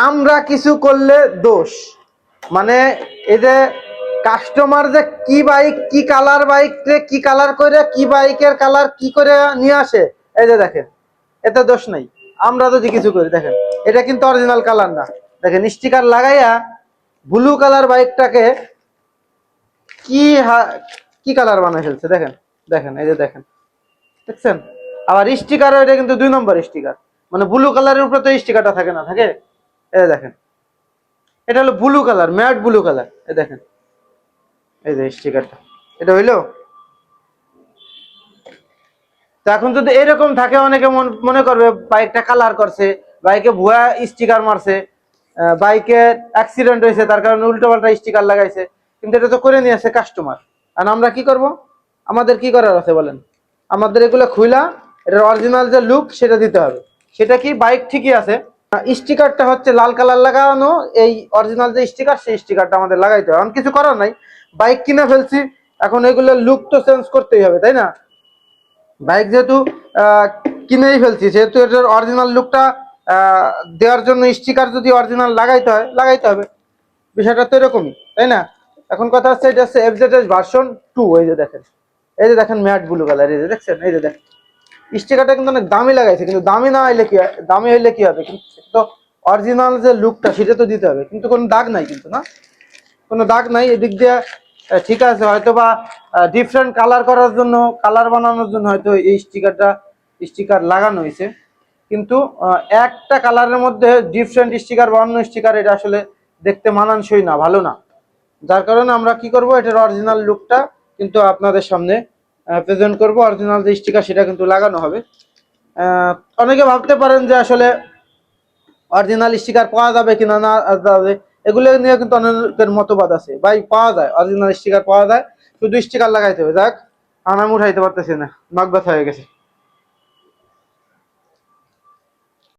আমরা কিছু করলে দোষ, মানে এই যে কাস্টমার যে কি বাইক কি কালার বাইক কি কালার করে কি বাইকের কালার কি করে নিয়ে আসে, এই যে দেখেন এতে দোষ নাই। আমরা যদি কিছু করি, দেখেন এটা কিন্তু অরিজিনাল কালার না, দেখেন স্টিকার লাগাইয়া ব্লু কালার বাইকটাকে কি কি কালার বানাই ফেলছে, দেখেন দেখেন এই যে দেখেন, দেখছেন। আবার স্টিকার, এটা কিন্তু 2 নম্বর স্টিকার, মানে ব্লু কালারের উপরে তো স্টিকারটা থাকে না, থাকে। এই দেখেন এটা হলো blue colour, matte blue colour, এই দেখেন এই যে স্টিকারটা, এটা হইলো। তো এখন যদি এরকম থাকে, অনেকে মনে করবে বাইকটা কালার করছে, বাইকে ভুয়া স্টিকার মারছে, বাইকে অ্যাক্সিডেন্ট হয়েছে তার কারণে উল্টো পাল্টা স্টিকার লাগাইছে, কিন্তু এটা তো করে নিয়ে আসে কাস্টমার। আর আমরা কি করব? আমাদের কি করার আছে বলেন? আমাদের এগুলো খুইলা এটার অরিজিনাল যে লুক সেটা দিতে হবে। সেটা কি, বাইক ঠিকই আছে, স্টিকারটা হচ্ছে লাল কালার লাগানো, এই অরিজিনাল যে স্টিকার সেই স্টিকারটা আমাদের লাগাইতে হবে। এখন কিছু করার নাই, বাইক কিনে ফেলছি, এখন এগুলো লুক তো চেঞ্জ করতেই হবে, তাই না? বাইক যেহেতু কিনেই ফেলছি, সেহেতু এটার অরিজিনাল লুকটা দেওয়ার জন্য স্টিকার যদি অরিজিনাল লাগাইতে হয় লাগাইতে হবে। বিষয়টা তো এরকমই, তাই না? এখন কথা হচ্ছে, এটা হচ্ছে এফজেডএস ভার্সন 2। এই যে দেখেন, এই যে দেখেন ম্যাট ব্লু কালার, এই যে দেখছেন, এই যে দেখেন স্টিকারটা কিন্তু অনেক দামি লাগাইছে, কিন্তু দামি না হইলে কি দামি হইলে কি হবে, কিন্তু তো অরিজিনাল যে লুকটা সেটা তো দিতে হবে, কিন্তু কোনো দাগ নাই কিন্তু, না কোনো দাগ নাই এদিক দিয়ে। ঠিক আছে, হয়তো বা ডিফারেন্ট কালার করার জন্য, কালার বানানোর জন্য হয়তো এই স্টিকার লাগানো হয়েছে, কিন্তু একটা কালারের মধ্যে ডিফারেন্ট স্টিকার বা অন্য স্টিকার, এটা আসলে দেখতে মানানসই না, ভালো না। যার কারণে আমরা কি করব, এটার অরিজিনাল লুকটা কিন্তু আপনাদের সামনে প্রেজেন্ট করব। অরিজিনাল যে স্টিকার সেটা কিন্তু লাগানো হবে। অনেকে ভাবতে পারেন যে আসলে অরিজিনাল স্টিকার পাওয়া যাবে কিনা না যাবে, এগুলো নিয়ে কিন্তু অনেকের মতবাদ আছে। ভাই পাওয়া যায়, অরিজিনাল স্টিকার পাওয়া যায়, শুধু স্টিকার লাগাইতে হবে। যাক, আমি উঠাইতে পারতেছি না, নাক ব্যথা হয়ে গেছে।